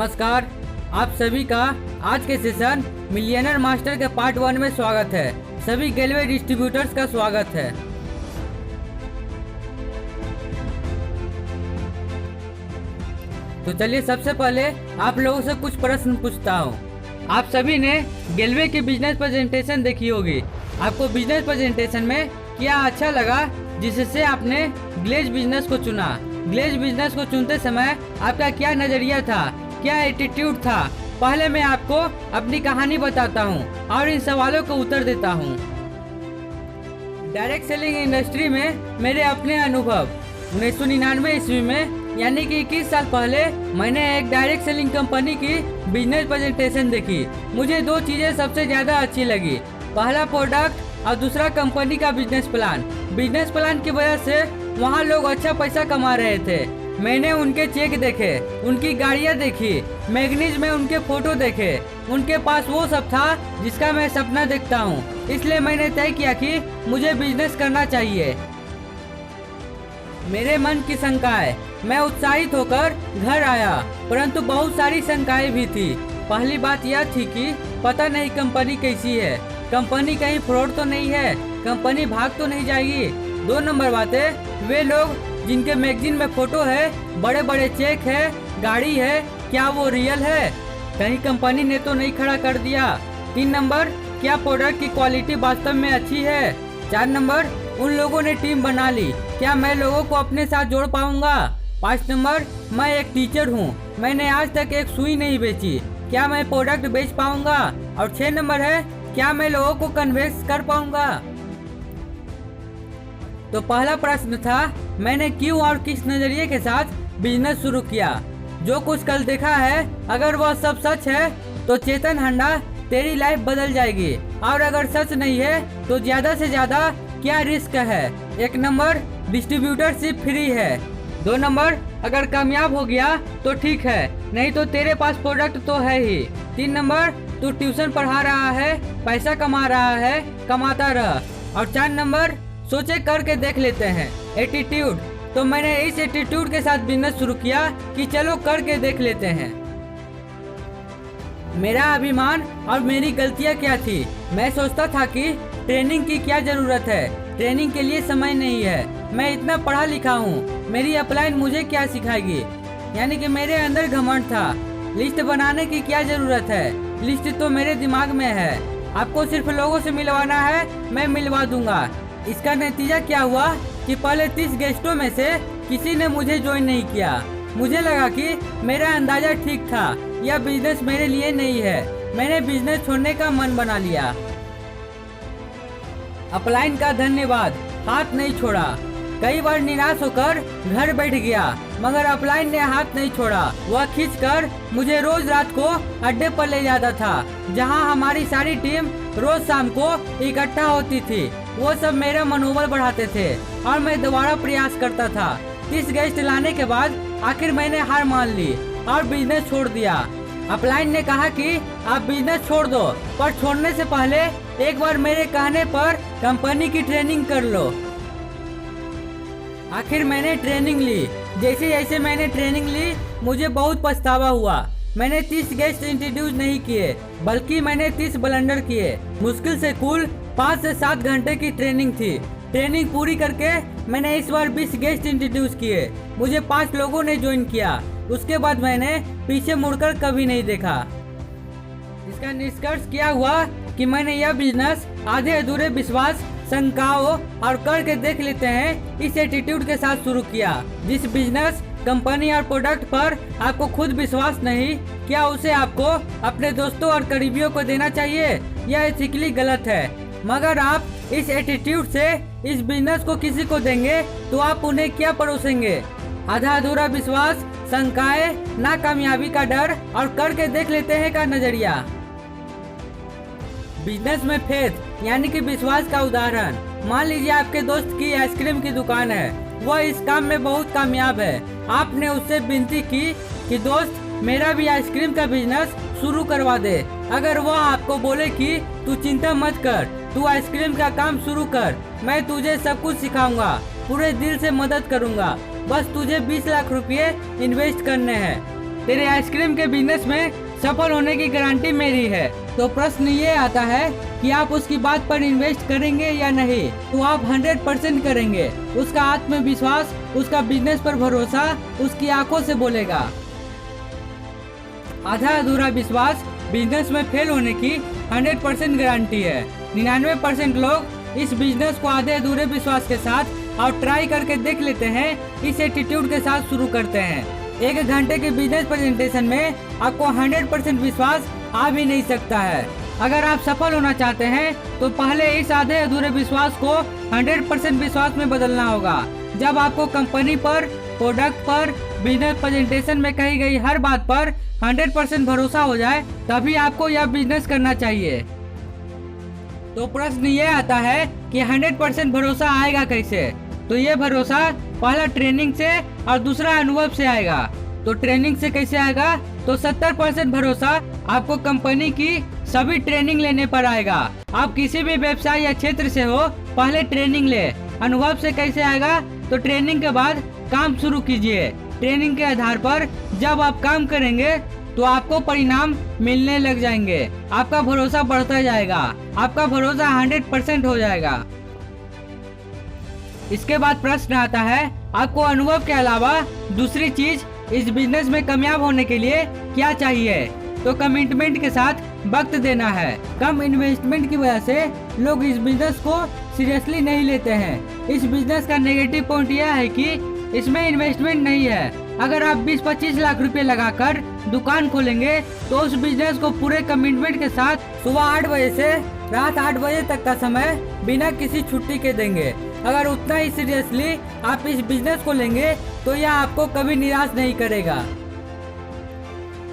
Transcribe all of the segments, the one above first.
नमस्कार, आप सभी का आज के सेशन मिलियनर मास्टर के पार्ट 1 में स्वागत है। सभी गेलवे डिस्ट्रीब्यूटर्स का स्वागत है। तो चलिए सबसे पहले आप लोगों से कुछ प्रश्न पूछता हूँ। आप सभी ने गेलवे की बिजनेस प्रेजेंटेशन देखी होगी। आपको बिजनेस प्रेजेंटेशन में क्या अच्छा लगा जिससे आपने ग्लेज बिजनेस को चुना? ग्लेज बिजनेस को चुनते समय आपका क्या नजरिया था, क्या एटीट्यूड था? पहले मैं आपको अपनी कहानी बताता हूँ और इन सवालों को उत्तर देता हूँ। डायरेक्ट सेलिंग इंडस्ट्री में मेरे अपने अनुभव। 1999 ईस्वी में यानी कि 21 साल पहले मैंने एक डायरेक्ट सेलिंग कंपनी की बिजनेस प्रेजेंटेशन देखी। मुझे दो चीजें सबसे ज्यादा अच्छी लगी, पहला प्रोडक्ट और दूसरा कंपनी का बिजनेस प्लान। बिजनेस प्लान की वजह से वहाँ लोग अच्छा पैसा कमा रहे थे। मैंने उनके चेक देखे, उनकी गाड़ियाँ देखी, मैगनीज में उनके फोटो देखे। उनके पास वो सब था जिसका मैं सपना देखता हूँ। इसलिए मैंने तय किया कि मुझे बिजनेस करना चाहिए। मेरे मन की शंकाएं। मैं उत्साहित होकर घर आया, परंतु बहुत सारी शंकाएं भी थी। पहली बात यह थी कि पता नहीं कंपनी कैसी है, कंपनी कहीं फ्रॉड तो नहीं है, कंपनी भाग तो नहीं जाएगी। 2 नंबर बातें, वे लोग जिनके मैगजीन में फोटो है, बड़े बड़े चेक है, गाड़ी है, क्या वो रियल है? कहीं कंपनी ने तो नहीं खड़ा कर दिया। 3 नंबर, क्या प्रोडक्ट की क्वालिटी वास्तव में अच्छी है? 4 नंबर, उन लोगों ने टीम बना ली, क्या मैं लोगों को अपने साथ जोड़ पाऊंगा? 5 नंबर, मैं एक टीचर हूँ, मैंने आज तक एक सुई नहीं बेची, क्या मैं प्रोडक्ट बेच पाऊंगा? और 6 नंबर है, क्या मैं लोगों को कन्विंस कर पाऊंगा? तो पहला प्रश्न था, मैंने क्यों और किस नजरिए के साथ बिजनेस शुरू किया? जो कुछ कल देखा है, अगर वह सब सच है तो चेतन हंडा तेरी लाइफ बदल जाएगी, और अगर सच नहीं है तो ज्यादा से ज्यादा क्या रिस्क है? 1 नंबर, डिस्ट्रीब्यूटरशिप फ्री है। 2 नंबर, अगर कामयाब हो गया तो ठीक है, नहीं तो तेरे पास प्रोडक्ट तो है ही। 3 नंबर, तू ट्यूशन पढ़ा रहा है, पैसा कमा रहा है, कमाता रह। और 4 नंबर, सोचे करके देख लेते हैं, एटीट्यूड। तो मैंने इस एटीट्यूड के साथ बिजनेस शुरू किया कि चलो करके देख लेते हैं। मेरा अभिमान और मेरी गलतियां क्या थी? मैं सोचता था कि ट्रेनिंग की क्या जरूरत है, ट्रेनिंग के लिए समय नहीं है, मैं इतना पढ़ा लिखा हूँ, मेरी अपलाइन मुझे क्या सिखाएगी? यानी कि मेरे अंदर घमंड था। लिस्ट बनाने की क्या जरूरत है, लिस्ट तो मेरे दिमाग में है, आपको सिर्फ लोगों से मिलवाना है, मैं मिलवा दूंगा। इसका नतीजा क्या हुआ कि पहले 30 गेस्टों में से किसी ने मुझे ज्वाइन नहीं किया। मुझे लगा कि मेरा अंदाजा ठीक था, यह बिजनेस मेरे लिए नहीं है। मैंने बिजनेस छोड़ने का मन बना लिया। अपलाइन का धन्यवाद, हाथ नहीं छोड़ा। कई बार निराश होकर घर बैठ गया, मगर अपलाइन ने हाथ नहीं छोड़ा। वह खींचकर मुझे रोज रात को अड्डे पर ले जाता था, जहां हमारी सारी टीम रोज शाम को इकट्ठा होती थी। वो सब मेरा मनोबल बढ़ाते थे और मैं दोबारा प्रयास करता था। 30 गेस्ट लाने के बाद आखिर मैंने हार मान ली और बिजनेस छोड़ दिया। अपलाइन ने कहा कि आप बिजनेस छोड़ दो, पर छोड़ने से पहले एक बार मेरे कहने पर कंपनी की ट्रेनिंग कर लो। आखिर मैंने ट्रेनिंग ली। जैसे जैसे मैंने ट्रेनिंग ली, मुझे बहुत पछतावा हुआ। मैंने 30 गेस्ट इंट्रोड्यूस नहीं किए, बल्कि मैंने 30 ब्लंडर किए। मुश्किल से कुल 5 से 7 घंटे की ट्रेनिंग थी। ट्रेनिंग पूरी करके मैंने इस बार 20 गेस्ट इंट्रोड्यूस किए। मुझे 5 लोगों ने ज्वाइन किया। उसके बाद मैंने पीछे मुड़कर कभी नहीं देखा। इसका निष्कर्ष क्या हुआ कि मैंने यह बिजनेस आधे अधूरे विश्वास, शंकाओं और करके देख लेते हैं इस एटीट्यूड के साथ शुरू किया। जिस बिजनेस, कंपनी और प्रोडक्ट पर आपको खुद विश्वास नहीं, क्या उसे आपको अपने दोस्तों और करीबियों को देना चाहिए? यह एथिकली गलत है। मगर आप इस एटीट्यूड से इस बिजनेस को किसी को देंगे तो आप उन्हें क्या परोसेंगे? आधा अधूरा विश्वास, शंकाएं, नाकामयाबी का डर और करके देख लेते हैं का नजरिया। बिजनेस में फेथ यानी कि विश्वास का उदाहरण। मान लीजिए आपके दोस्त की आइसक्रीम की दुकान है, वह इस काम में बहुत कामयाब है। आपने उससे विनती की कि दोस्त मेरा भी आइसक्रीम का बिजनेस शुरू करवा दे। अगर वह आपको बोले कि तू चिंता मत कर, तू आइसक्रीम का काम शुरू कर, मैं तुझे सब कुछ सिखाऊंगा, पूरे दिल से मदद करूंगा, बस तुझे 20 लाख रुपए इन्वेस्ट करने हैं, तेरे आइसक्रीम के बिजनेस में सफल होने की गारंटी मेरी है। तो प्रश्न ये आता है कि आप उसकी बात पर इन्वेस्ट करेंगे या नहीं। तो आप 100% करेंगे। उसका आत्मविश्वास, उसका बिजनेस पर भरोसा उसकी आंखों से बोलेगा। आधा अधूरा विश्वास बिजनेस में फेल होने की 100% गारंटी है। 99% लोग इस बिजनेस को आधे अधूरे विश्वास के साथ और ट्राई करके देख लेते हैं, इस एटीट्यूड के साथ शुरू करते हैं। 1 घंटे के बिजनेस प्रेजेंटेशन में आपको 100% विश्वास आ भी नहीं सकता है। अगर आप सफल होना चाहते हैं तो पहले इस आधे अधूरे विश्वास को 100% विश्वास में बदलना होगा। जब आपको कंपनी पर, प्रोडक्ट पर, बिजनेस प्रेजेंटेशन में कही गई हर बात पर 100% भरोसा हो जाए, तभी आपको यह बिजनेस करना चाहिए। तो प्रश्न ये आता है कि 100% भरोसा आएगा कैसे। तो ये भरोसा पहला ट्रेनिंग से और दूसरा अनुभव से आएगा। तो ट्रेनिंग से कैसे आएगा? तो 70% भरोसा आपको कंपनी की सभी ट्रेनिंग लेने पर आएगा। आप किसी भी व्यवसाय या क्षेत्र से हो, पहले ट्रेनिंग ले। अनुभव से कैसे आएगा? तो ट्रेनिंग के बाद काम शुरू कीजिए। ट्रेनिंग के आधार पर जब आप काम करेंगे तो आपको परिणाम मिलने लग जाएंगे। आपका भरोसा बढ़ता जाएगा, आपका भरोसा 100% हो जाएगा। इसके बाद प्रश्न आता है, आपको अनुभव के अलावा दूसरी चीज इस बिजनेस में कामयाब होने के लिए क्या चाहिए? तो कमिटमेंट के साथ वक्त देना है। कम इन्वेस्टमेंट की वजह से लोग इस बिजनेस को सीरियसली नहीं लेते हैं। इस बिजनेस का नेगेटिव पॉइंट यह है कि इसमें इन्वेस्टमेंट नहीं है। अगर आप 20-25 लाख रुपए लगाकर दुकान खोलेंगे तो उस बिजनेस को पूरे कमिटमेंट के साथ सुबह 8 बजे से रात 8 बजे तक का समय बिना किसी छुट्टी के देंगे। अगर उतना ही सीरियसली आप इस बिजनेस को लेंगे तो यह आपको कभी निराश नहीं करेगा।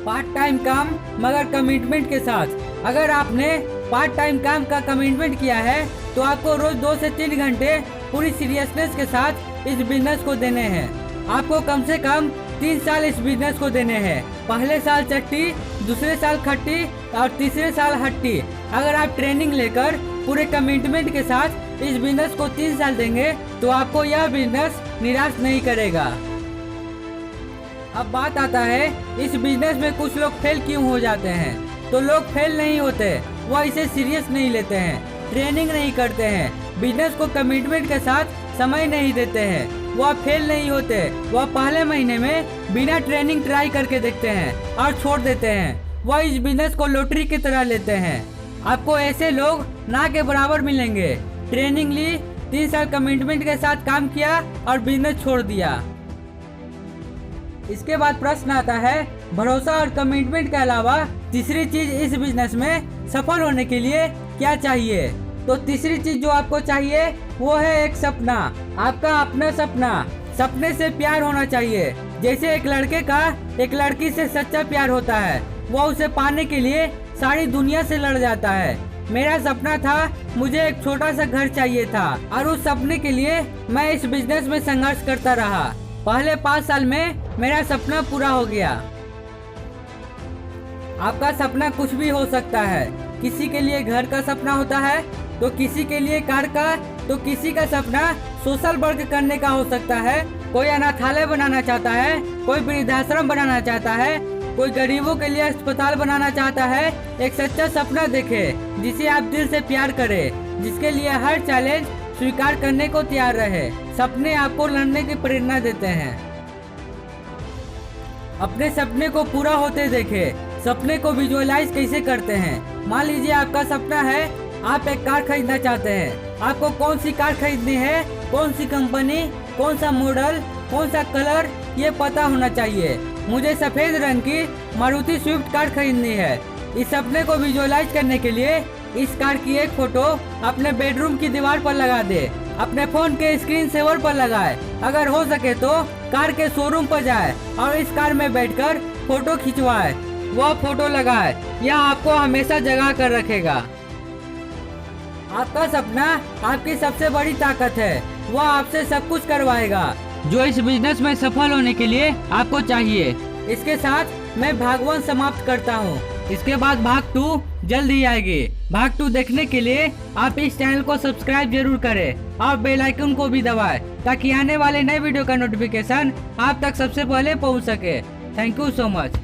पार्ट टाइम काम मगर कमिटमेंट के साथ। अगर आपने पार्ट टाइम काम का कमिटमेंट किया है तो आपको रोज 2 से 3 घंटे पूरी सीरियसनेस के साथ इस बिजनेस को देने हैं। आपको कम से कम 3 साल इस बिजनेस को देने हैं। पहले साल चट्टी, दूसरे साल खट्टी और तीसरे साल हट्टी। अगर आप ट्रेनिंग लेकर पूरे कमिटमेंट के साथ इस बिजनेस को 3 साल देंगे तो आपको यह बिजनेस निराश नहीं करेगा। अब बात आता है, इस बिजनेस में कुछ लोग फेल क्यों हो जाते हैं। तो लोग फेल नहीं होते, वह इसे सीरियस नहीं लेते हैं, ट्रेनिंग नहीं करते हैं, बिजनेस को कमिटमेंट के साथ समय नहीं देते हैं। वह फेल नहीं होते, वह पहले महीने में बिना ट्रेनिंग ट्राई करके देखते हैं और छोड़ देते हैं। वह इस बिजनेस को लॉटरी की तरह लेते हैं। आपको ऐसे लोग ना के बराबर मिलेंगे। ट्रेनिंग ली, 3 साल कमिटमेंट के साथ काम किया और बिजनेस छोड़ दिया। इसके बाद प्रश्न आता है, भरोसा और कमिटमेंट के अलावा तीसरी चीज इस बिजनेस में सफल होने के लिए क्या चाहिए। तो तीसरी चीज जो आपको चाहिए वो है एक सपना, आपका अपना सपना। सपने से प्यार होना चाहिए। जैसे एक लड़के का एक लड़की से सच्चा प्यार होता है, वो उसे पाने के लिए सारी दुनिया से लड़ जाता है। मेरा सपना था, मुझे एक छोटा सा घर चाहिए था और उस सपने के लिए मैं इस बिजनेस में संघर्ष करता रहा। पहले 5 साल में मेरा सपना पूरा हो गया। आपका सपना कुछ भी हो सकता है। किसी के लिए घर का सपना होता है, तो किसी के लिए कार का, तो किसी का सपना सोशल वर्क करने का हो सकता है। कोई अनाथालय बनाना चाहता है, कोई वृद्धाश्रम बनाना चाहता है, कोई गरीबों के लिए अस्पताल बनाना चाहता है। एक सच्चा सपना देखे जिसे आप दिल से प्यार करें, जिसके लिए हर चैलेंज स्वीकार करने को तैयार रहे। सपने आपको लड़ने की प्रेरणा देते हैं। अपने सपने को पूरा होते देखे। सपने को विजुअलाइज कैसे करते हैं। मान लीजिए आपका सपना है, आप एक कार खरीदना चाहते हैं। आपको कौन सी कार खरीदनी है, कौन सी कंपनी, कौन सा मॉडल, कौन सा कलर, ये पता होना चाहिए। मुझे सफेद रंग की मारुति स्विफ्ट कार खरीदनी है। इस सपने को विजुअलाइज करने के लिए इस कार की एक फोटो अपने बेडरूम की दीवार पर लगा दे, अपने फोन के स्क्रीन सेवर पर लगाए। अगर हो सके तो कार के शोरूम पर जाए और इस कार में बैठकर फोटो खिंचवाए, वह फोटो लगाए। यह आपको हमेशा जगा कर रखेगा। आपका सपना आपकी सबसे बड़ी ताकत है। वह आपसे सब कुछ करवाएगा जो इस बिजनेस में सफल होने के लिए आपको चाहिए। इसके साथ मैं भाग 1 समाप्त करता हूँ। इसके बाद भाग 2 जल्द ही आएगी। भाग 2 देखने के लिए आप इस चैनल को सब्सक्राइब जरूर करें और बेल आइकन को भी दबाएं, ताकि आने वाले नए वीडियो का नोटिफिकेशन आप तक सबसे पहले पहुँच सके। Thank you so much.